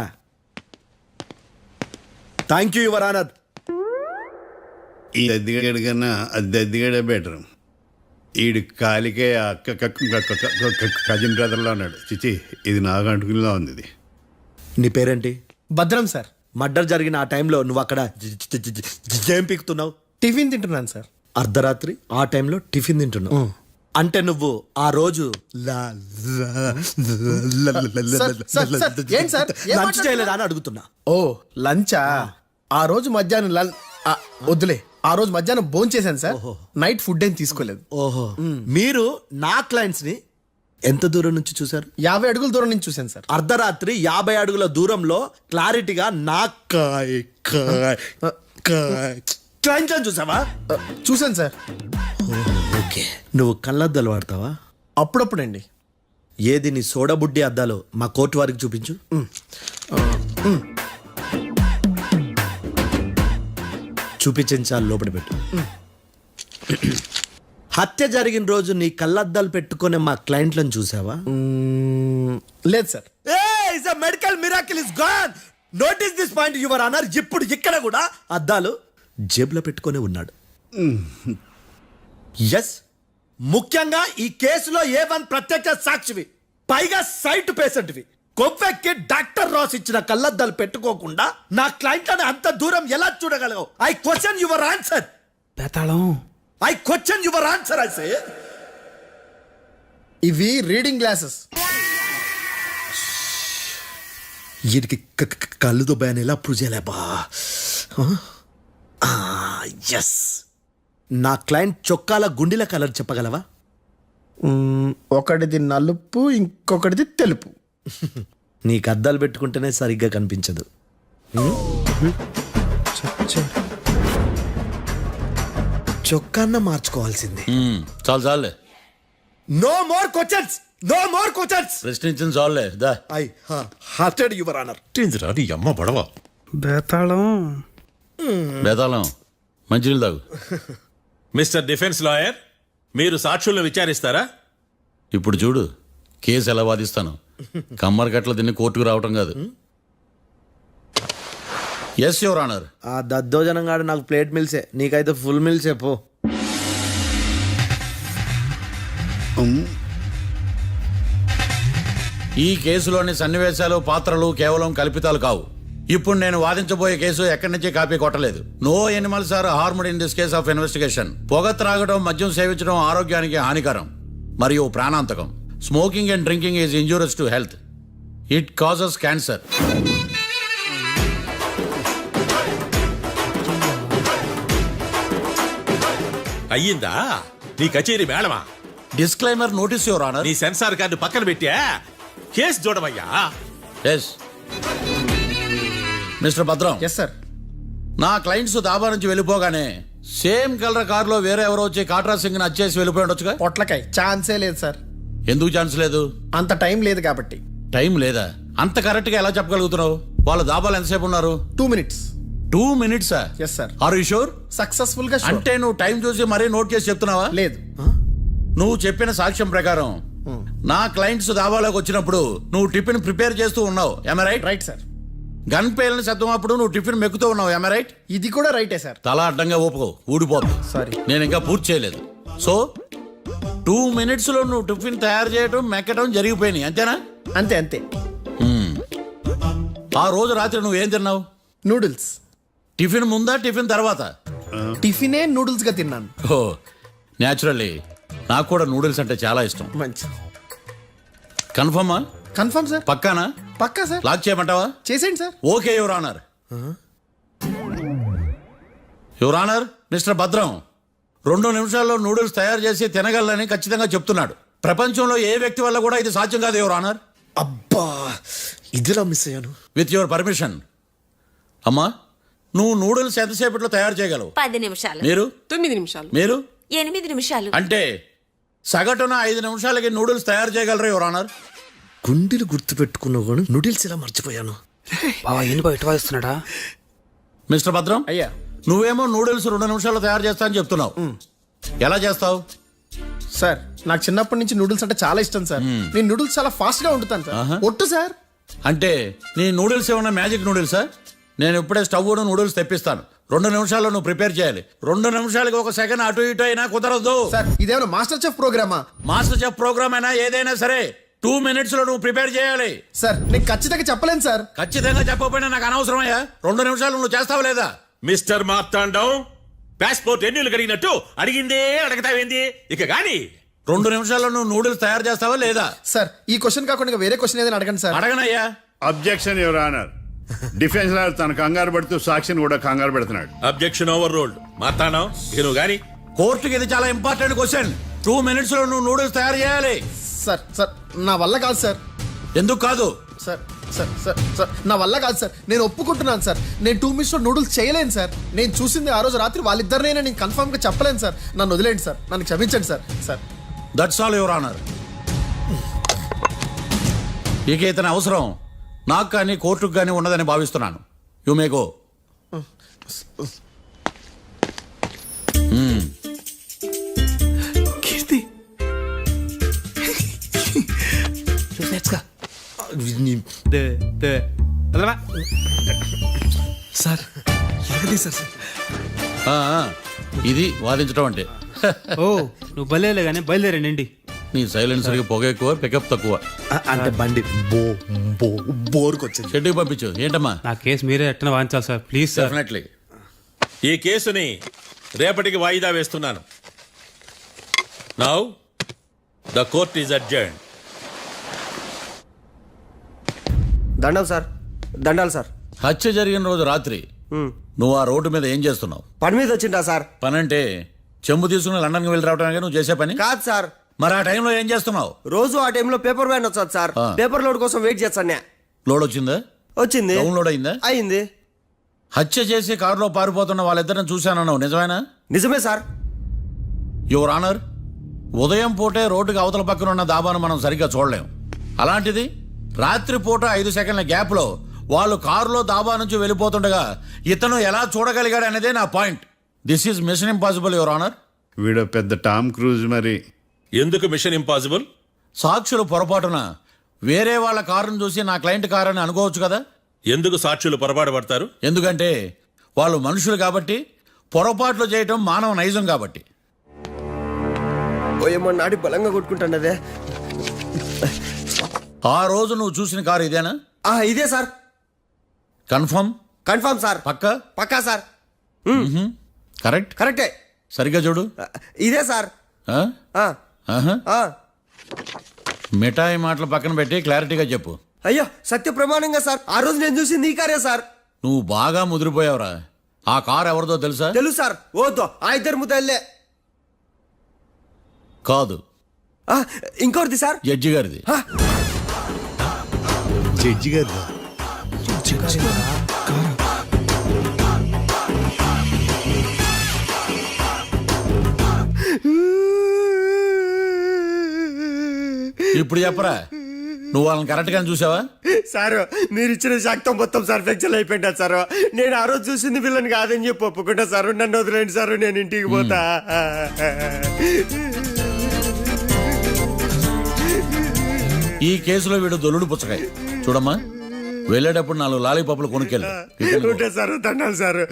Thank you your honour. ఈ దద్దిగడ కన్నా అది దద్దిగడే బెటర్. ఈడు కాలికే కజిన్ బ్రదర్లో ఉన్నాడు. చిచి, ఇది నాకు అంటుకునిలా ఉంది. ఇది నీ పేరేంటి? భద్రం సార్. మర్డర్ జరిగిన ఆ టైంలో నువ్వు అక్కడ ఏం పీకుతున్నావు? టిఫిన్ తింటున్నాను సార్. అర్ధరాత్రి ఆ టైంలో టిఫిన్ తింటున్నావు అంటే నువ్వు ఆ రోజు లంచ్ చేయలేదా అని అడుగుతున్నా. ఓ లంచా? ఆ రోజు మధ్యాహ్నం వద్దులే, ఆ రోజు మధ్యాహ్నం భోజనం చేశాను సార్. నైట్ ఫుడ్ ఏం తీసుకోలేదు. ఓహో, మీరు నా క్లయింట్స్ ని ఎంత దూరం నుంచి చూసారు? 50 అడుగుల దూరం నుంచి చూశాను సార్. అర్ధరాత్రి 50 అడుగుల దూరంలో క్లారిటీగా నా క్లయింట్స్ చూసావా? చూశాను సార్. ఓకే, నువ్వు కళ్ళద్దాలు వాడతావా? అప్పుడప్పుడండి. ఏది నీ సోడబుడ్డి అద్దాలు మా కోర్టు వారికి చూపించు. చూపించాలి, లోపల పెట్టు. హత్య జరిగిన రోజు నీ కళ్ళద్దాలు పెట్టుకునే మా క్లయింట్లను చూసావా? లేదు sir. Medical miracle is gone. Notice this point your honour. ఇప్పుడు ఇక్కడ కూడా అద్దాలు జేబులో పెట్టుకునే ఉన్నాడు. ఎస్, ముఖ్యంగా ఈ కేసులో A1 ప్రత్యక్ష సాక్షివి, పైగా సైట్ పేషెంట్వి. కొవ్వెక్కి డాక్టర్ రాస్ ఇచ్చిన కళ్ళద్దాలు పెట్టుకోకుండా నా క్లయింట్లను అంత దూరం ఎలా చూడగలవు? I question your answer. భేతాళం, I question your answer. I say ఇవి రీడింగ్ గ్లాసెస్. వీటికి కళ్ళు దుబ్బాయని ఎలా ప్రూవ్ చేయలేబా? ఎస్, నా క్లయింట్ చొక్కాల గుండెల కలర్ చెప్పగలవా? ఒకటిది నలుపు, ఇంకొకటిది తెలుపు. నీకు అద్దాలు పెట్టుకుంటేనే సరిగ్గా కనిపించదు. చొక్కాన్న మార్చుకోవాల్సింది. చాలు చాలులే, no more questions, no more questions. ప్రశ్నించింది చాలులే. దా ఐ హార్టెడ్ యువర్ ఆనర్. నీ అమ్మ పడవ. భేతాళం, బేతాళం, మంచినీళ్ళు తాగు. మిస్టర్ డిఫెన్స్ లాయర్, మీరు సాక్షులను విచారిస్తారా? ఇప్పుడు చూడు కేసు ఎలా వాదిస్తాను. కమ్మరి గట్ల తిని కోర్టుకు రావటం కాదు. Yes your honour. ఆ దద్దోజనం గాడు నాకు ప్లేట్ మిల్సే, నీకైతే ఫుల్ మిల్సే పో. ఈ కేసులోని సన్నివేశాలు, పాత్రలు కేవలం కల్పితాలు కావు. ఇప్పుడు నేను వాదించబోయే కేసు ఎక్కడి నుంచి కాపీ కొట్టలేదు. No animals are harmed in this case of investigation. పొగ త్రాగడం, మద్యం సేవించడం ఆరోగ్యానికి హానికరం మరియు ప్రాణాంతకం. Smoking and drinking is injurious to health. It causes cancer. అయ్యిందా నీ కచేరీ మేడమా? Disclaimer notice your honour. నీ సెన్సార్ కార్డు పక్కన పెట్టా కేసు చూడమయ్యా. Yes mister Bhadram. Yes sir. నా క్లయింట్స్ దాబా నుంచి వెళ్ళిపోగానే సేమ్ కలర్ కారులో వేరే ఎవరో వచ్చి కాట్రా సింగ్ ని వచ్చేసి వెళ్ళిపోయి ఉండొచ్చుగా? పొట్లకాయ ఛాన్సే లేదు సార్. ఎందుకు ఛాన్స్ లేదు? అంత టైం లేదు కాబట్టి. టైం లేదా? అంత కరెక్ట్ గా ఎలా చెప్పగలుగుతున్నావు? వాళ్ళ దాబాలు ఎంతసేపు ఉన్నారు? 2 minutes. 2 minutes? Yes sir. Are you sure? Successful గా sure. అంటే నువ్వు టైం చూసి మరీ నోట్ చేసి చెప్తున్నావా? లేదు. నువ్వు చెప్పిన సాక్ష్యం ప్రకారం నా క్లయింట్స్ దాబాలోకి వచ్చినప్పుడు నువ్వు టిఫిన్ ప్రిపేర్ చేస్తూ ఉన్నావు. Am I right? Right sir. Gun పేలిన శబ్దం అప్పుడు నువ్వు టిఫిన్ మెక్కుతూ ఉన్నావు. Am I right? ఇది కూడా రైటే సార్. తల అడ్డంగా ఊపుకో, ఊడిపోతుంది. సారీ. నేను ఇంకా పూర్తి చేయలేదు. సో 2 minutes లో నువ్వు టిఫిన్ తయారు చేయడం, మెక్కడం జరిగిపోయినాయి, అంతేనా? అంతే అంతే. ఆ రోజు రాత్రి నువ్వేం తిన్నావు? నూడిల్స్. టిఫిన్ ముందా, టిఫిన్ తర్వాత? టిఫినే నూడిల్స్ గా తిన్నాను. ఓ న్యాచురల్లీ నాకు కూడా నూడిల్స్ అంటే చాలా ఇష్టం. మంచి. కన్ఫర్మా? Confirm sir. పక్కానా? పక్కా సార్. లాక్ చేయమంటావా? చేసేయండి sir. Okay your honour. Your honour, mister Bhadram 2 నిమిషాల్లో నూడిల్స్ తయారు చేసి తినగలని ఖచ్చితంగా చెప్తున్నాడు. ప్రపంచంలో ఏ వ్యక్తి వల్ల కూడా ఇది సాధ్యం కాదు యువర్ ఆనర్. అబ్బా, ఇదిలా మిస్ అయ్యాను. With your permission. అమ్మా నువ్వు నూడిల్స్ ఎంతసేపట్లో తయారు చేయగలవు? 10 నిమిషాలు. మీరు 9 నిమిషాలు. మీరు 8 నిమిషాలు. అంటే సగటున 5 నిమిషాలకి నూడిల్స్ తయారు చేయగలరు యువర్ ఆనర్. గుండెలు గుర్తు పెట్టుకున్నావు కానీ నూడిల్స్ ఇలా మర్చిపోయాను. బావా ఏంటి బయట వాయిస్తున్నాడా? మిస్టర్ భద్రం, అయ్యా నువ్వేమో నూడిల్స్ 2 నిమిషాల్లో తయారు చేస్తా అని చెప్తున్నావు. ఎలా చేస్తావు? సార్ నాకు చిన్నప్పటి నుంచి నూడిల్స్ అంటే చాలా ఇష్టం సార్. నేను నూడిల్స్ చాలా ఫాస్ట్ గా వండుతాను సార్. ఒట్టు సార్. అంటే నీ నూడిల్స్ ఏమన్నా మ్యాజిక్ నూడిల్సా? నేను ఇప్పుడే స్టవ్ నూడిల్స్ తెప్పిస్తాను. 2 నిమిషాల్లో నువ్వు ప్రిపేర్ చేయాలి. 2 నిమిషాలకి 1 సెకండ్ అటు ఇటు అయినా కుదరదు. సార్ ఇదేమైనా మాస్టర్ చెఫ్ ప్రోగ్రామా? మాస్టర్ చెఫ్ ప్రోగ్రామ్ అయినా ఏదైనా సరే 2 minutes లో నువ్వు ప్రిపేర్ చేయాలి. సార్ నేను ఖచ్చితంగా చెప్పలేను సార్. ఖచ్చితంగా చెప్పకపోయినా నాకు అనవసరమయ్యా. 2 నిమిషాలు నువ్వు చేస్తావా లేదా? మిస్టర్ మార్తాండం, పాస్పోర్ట్ ఎన్నిళ్ళు కడిగినట్టు అడిగిందే అడగతావేంది? ఇక గాని 2 నిమిషాల్లో నువ్వు నూడిల్స్ తయారు చేస్తావా లేదా? సార్ ఈ క్వశ్చన్ కాకుండా ఇంకా వేరే క్వశ్చన్ ఏదైనా అడగండి సార్. అడగనయ్యా. Objection your honour. Defence lawyer తన కంగారు పడుతూ సాక్షిని కూడా కంగారు పెడుతున్నాడు. Objection over ruled. మార్తాండం, ఇక నువ్వు గాని కోర్టుకి ఇది చాలా ఇంపార్టెంట్ క్వశ్చన్. 2 minutes లో నువ్వు నూడిల్స్ తయారు చేయాలి. సార్ సార్ నా వల్ల కాదు సార్. ఎందుకు కాదు? సార్ సార్ సార్ సార్ నా వల్ల కాదు సార్. నేను ఒప్పుకుంటున్నాను సార్. నేను 2 minutes లో నూడిల్స్ చేయలేను సార్. నేను చూసింది ఆ రోజు రాత్రి వాళ్ళిద్దరినైనా నేను కన్ఫర్మ్ గా చెప్పలేను సార్. నన్ను వదిలేండి సార్. నన్ను క్షమించండి sir. Sir that's all your honour. ఇక ఇతని అవసరం నాకు కానీ కోర్టుకు కానీ ఉన్నదని భావిస్తున్నాను. You may go. Keerthi sir ఎలాగది సార్? ఇది వాదించడం అంటే. ఓ నువ్వు బయలుదేరలే కానీ బయలుదేరండి. నీ సైలెన్సర్కి పొగ ఎక్కువ, పికప్ తక్కువ. అంటే బండి బోర్కి వచ్చింది. షెడ్యూల్ పంపించు. ఏంటమ్మా? నా కేసు మీరే ఎట్టన వాయించాలి సార్, ప్లీజ్ సార్. డెఫినెట్లీ. ఈ కేసుని రేపటికి వాయిదా వేస్తున్నాను. Now the court is adjourned. దండం సార్. దండాలి సార్. హత్య జరిగిన రోజు రాత్రి నువ్వు ఆ రోడ్డు మీద ఏం చేస్తున్నావు? పని మీద వచ్చిందా సార్? పని అంటే చెంబు తీసుకుని లండన్కి వెళ్ళి రావడానికి నువ్వు చేసే పని కాదు సార్. మరి ఆ టైంలో ఏం చేస్తున్నావు? రోజు ఆ టైంలో పేపర్ వ్యాన్ వచ్చాది సార్. పేపర్ లోడ్ కోసం వెయిట్ చేస్తాను. లోడ్ వచ్చిందా? వచ్చింది. డౌన్లోడ్ అయిందా? అయింది. హత్య చేసి కారులో పారిపోతున్న వాళ్ళిద్దరిని చూశానన్నావు, నిజమేనా? నిజమే సార్. యువర్ ఆనర్, ఉదయం పూటే రోడ్డుకి అవతల పక్కన ఉన్న దాబాను మనం సరిగ్గా చూడలేం. అలాంటిది రాత్రి పూట 5 సెకండ్ల గ్యాప్లో వాళ్ళు కారులో దాబా నుంచి వెళ్ళిపోతుండగా ఇతను ఎలా చూడగలిగాడు అనేదే నా point. This is mission impossible your honour. వీడు పెద్ద టామ్ క్రూజ్ మరి. ఎందుకు మిషన్ ఇంపాసిబుల్? సాక్షులు పొరపాటున వేరే వాళ్ళ కారును చూసి నా క్లయింట్ కారు అని అనుకోవచ్చు కదా. ఎందుకు సాక్షులు పొరపాటు పడతారు? ఎందుకంటే వాళ్ళు మనుషులు కాబట్టి, పొరపాట్లు చేయటం మానవ నైజం కాబట్టి. ఏమో నాడి బలంగా కొట్టుకుంటానదే. ఆ రోజు నువ్వు చూసిన కారు ఇదేనా? ఇదే సార్. కన్ఫర్మ్? Confirm sir. పక్కా? పక్కా సార్. కరెక్ట్? కరెక్టే. సరిగ్గా చూడు. ఇదే సార్. మిఠాయి మాటలు పక్కన పెట్టి క్లారిటీగా చెప్పు. అయ్యో సత్య ప్రమాణంగా సార్, ఆ రోజు నేను చూసింది ఈ కారే సార్. నువ్వు బాగా ముదిరిపోయావురా. ఆ కారు ఎవరిదో తెలుసా? తెలుసు సార్. ఓతో ఆ ఇద్దరు ముద్దల్లే. కాదు, ఇంకోటిది సార్. జడ్జి గారిది. జడ్జి గారు ఇప్పుడు చెప్పరా, నువ్వు వాళ్ళని కరెక్ట్ గా చూసావా? సార్ మీరు ఇచ్చిన శాక్తం మొత్తం సార్ ఫ్లెక్చర్ అయిపోయింటా సార్. నేను ఆ రోజు చూసింది వీళ్ళని కాదని చెప్పి ఒప్పుకుంటా సార్. నన్ను వదిలేండి సార్, నేను ఇంటికి పోతా. ఈ కేసులో వీడు దొల్లుడు పుచ్చకాయ. చూడమ్మా, వెళ్ళేటప్పుడు 4 లాలీపాపులు కొనుక్కెళ్ళు. Sir దండాలి sir.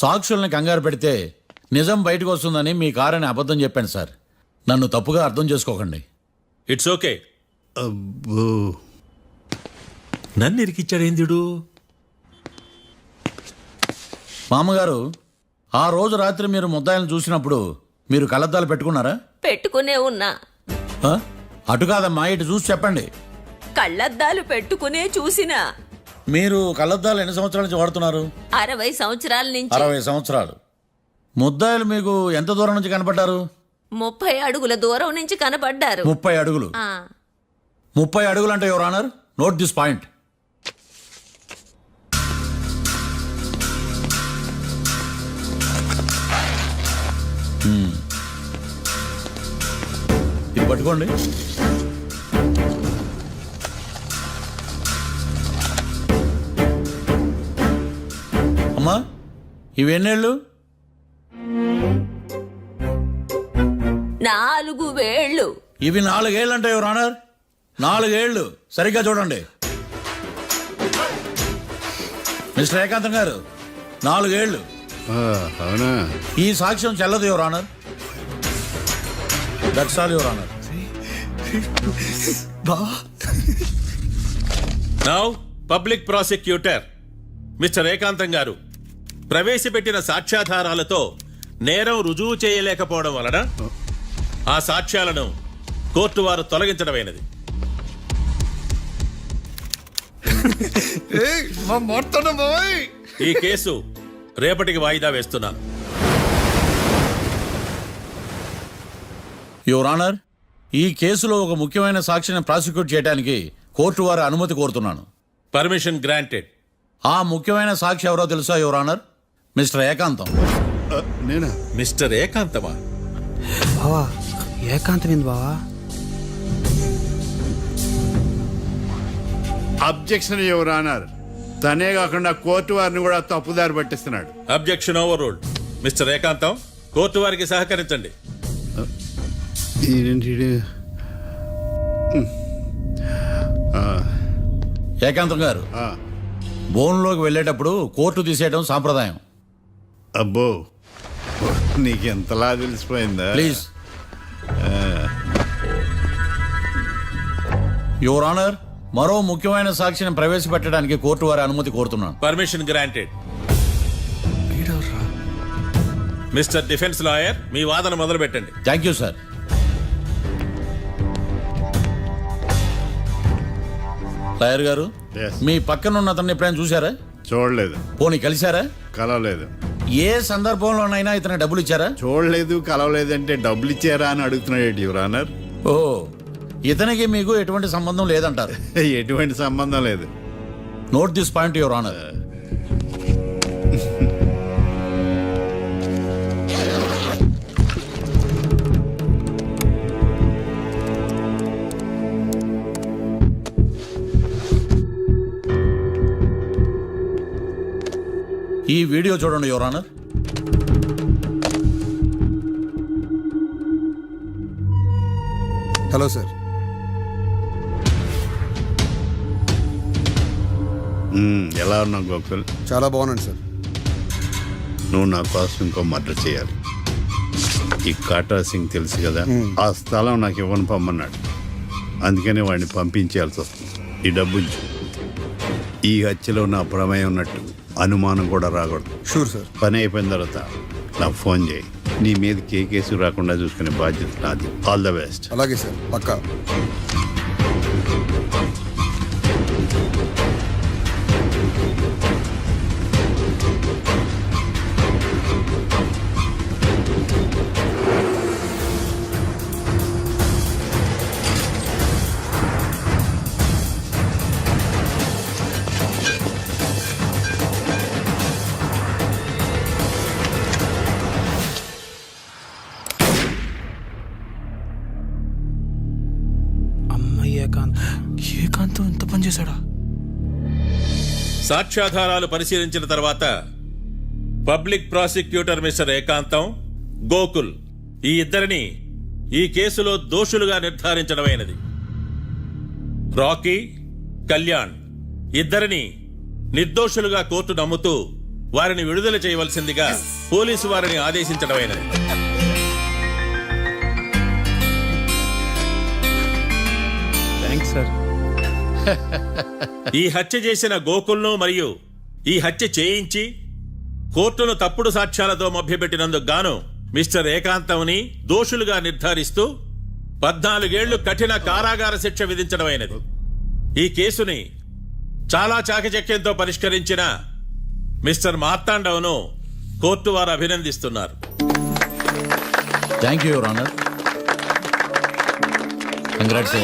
సాక్షుల్ని కంగారు పెడితే నిజం బయటకు వస్తుందని మీ కారని అబద్ధం చెప్పాను సార్. నన్ను తప్పుగా అర్థం చేసుకోకండి. It's okay. నన్ను ఇరికిచ్చాడేందుడు? మామగారు, ఆ రోజు రాత్రి మీరు ముద్దాయిలను చూసినప్పుడు మీరు కళ్ళద్దాలు పెట్టుకున్నారా? పెట్టుకునే ఉన్నా. అటు కాదమ్మా, ఇటు చూసి చెప్పండి. కళ్ళద్దాలు పెట్టుకునే చూసినా. మీరు కళ్ళద్దాలు ఎన్ని సంవత్సరాల నుంచి వాడుతున్నారు? 60 సంవత్సరాల నుంచి. 60 సంవత్సరాలు. ముద్దాయిలు మీకు ఎంత దూరం నుంచి కనపడ్డారు? 30 అడుగుల దూరం నుంచి కనపడ్డారు. 30 అడుగులు. 30 అడుగులు అంటే your honour, note this point. ఇది పట్టుకోండి. అమ్మా ఇవెన్నేళ్ళు? 4 వేళ్ళు. ఇవి 4 ఏళ్ళు అంటే యువర్ ఆనర్. 4 ఏళ్ళు సరిగ్గా చూడండి. మిస్టర్ ఏకాంతం గారు 4 ఏళ్ళు. అవునా? ఈ సాక్ష్యం చెల్లదు your honour. That's all your honour. Now public prosecutor mister ఏకాంతం గారు ప్రవేశపెట్టిన సాక్ష్యాధారాలతో నేరం రుజువు చేయలేకపోవడం వలన ఆ సాక్ష్యాలను కోర్టు వారు తొలగించడమైనది. ఈ కేసు రేపటికి వాయిదా వేస్తున్నాను. యువర్ ఆనర్, ఈ కేసులో ఒక ముఖ్యమైన సాక్షిని ప్రాసిక్యూట్ చేయడానికి కోర్టు వారి అనుమతి కోరుతున్నాను. Permission granted. ఆ ముఖ్యమైన సాక్షి ఎవరో తెలుసా యువర్ ఆనర్? మిస్టర్ ఏకాంతం. నేనా? మిస్టర్ ఏకాంతమా? బావా ఏకాంతం ఏంది బావా? Objection your honour. తనే కాకుండా కోర్టు వారిని కూడా తప్పుదారి పట్టిస్తున్నాడు. Objection overruled. Mister Ekantham court వారికి సహకరించండి. ఏకాంతం గారు బోన్లోకి వెళ్ళేటప్పుడు కోర్టు తీసేయడం సాంప్రదాయం. అబ్బో, నీకెంతలా తెలిసిపోయిందా? ప్లీజ్ యువర్ ఆనర్, మరో ముఖ్యమైన సాక్షిని ప్రవేశపెట్టడానికి కోర్టు వారి అనుమతి కోరుతున్నాను. Permission granted. Mister defence lawyer మీ వాదన మొదలు పెట్టండి. Thank you sir. లాయర్ గారు, Yes. మీ పక్కన ఉన్న అతన్ని ఎప్పుడైనా చూసారా? చూడలేదు. పోనీ కలిశారా? కలవలేదు. ఏ సందర్భంలోనైనా ఇతను డబ్బులు ఇచ్చారా? చూడలేదు, కలవలేదంటే డబ్బులు ఇచ్చారా అని అడుగుతున్నాడు యువర్ ఆనర్. ఓ, ఇతనికి మీకు ఎటువంటి సంబంధం లేదంటారు. ఎటువంటి సంబంధం లేదు. Note this point your honour. ఈ వీడియో చూడండి యువర్ ఆనర్. Hello sir. ఎలా ఉన్నావు గోకుల్? చాలా బాగున్నాను సార్. నువ్వు నా కోసం ఇంకో మర్డర్ చేయాలి. ఈ కాటా సింగ్ తెలుసు కదా, ఆ స్థలం నాకు ఇవ్వని పొమ్మన్నాడు. అందుకనే వాడిని పంపించాల్సి వస్తుంది. ఈ డబ్బు ఉంచు. ఈ హత్యలో నా ప్రమేయం ఉన్నట్టు అనుమానం కూడా రాకూడదు. Sure sir. పని అయిపోయిన తర్వాత నాకు ఫోన్ చేయి. నీ మీద ఏ కేసు రాకుండా చూసుకునే బాధ్యత నాది. All the best. అలాగే సార్, పక్కా. ఏకాంతం ఎంత పని చేశాడా? సాక్ష్యాధారాలు పరిశీలించిన తర్వాత పబ్లిక్ ప్రాసిక్యూటర్ మిస్టర్ ఏకాంతం, గోకుల్ ఈ ఇద్దరిని ఈ కేసులో దోషులుగా నిర్ధారించడమైనది. రాకీ, కళ్యాణ్ ఇద్దరిని నిర్దోషులుగా కోర్టు నమ్ముతూ వారిని విడుదల చేయవలసిందిగా పోలీసు వారిని ఆదేశించడమైనది. Thanks sir. ఈ హత్య చేసిన గోకుల్ను మరియు ఈ హత్య చేయించి కోర్టును తప్పుడు సాక్ష్యాలతో మభ్యపెట్టినందుకు గాను మిస్టర్ ఏకాంతంని దోషులుగా నిర్ధారిస్తూ 14 ఏళ్లు కఠిన కారాగార శిక్ష విధించడమైనది. ఈ కేసుని చాలా చాకచక్యంతో పరిష్కరించిన మిస్టర్ మార్తాండవను కోర్టు వారు అభినందిస్తున్నారు. Thank you your honour. Congrats.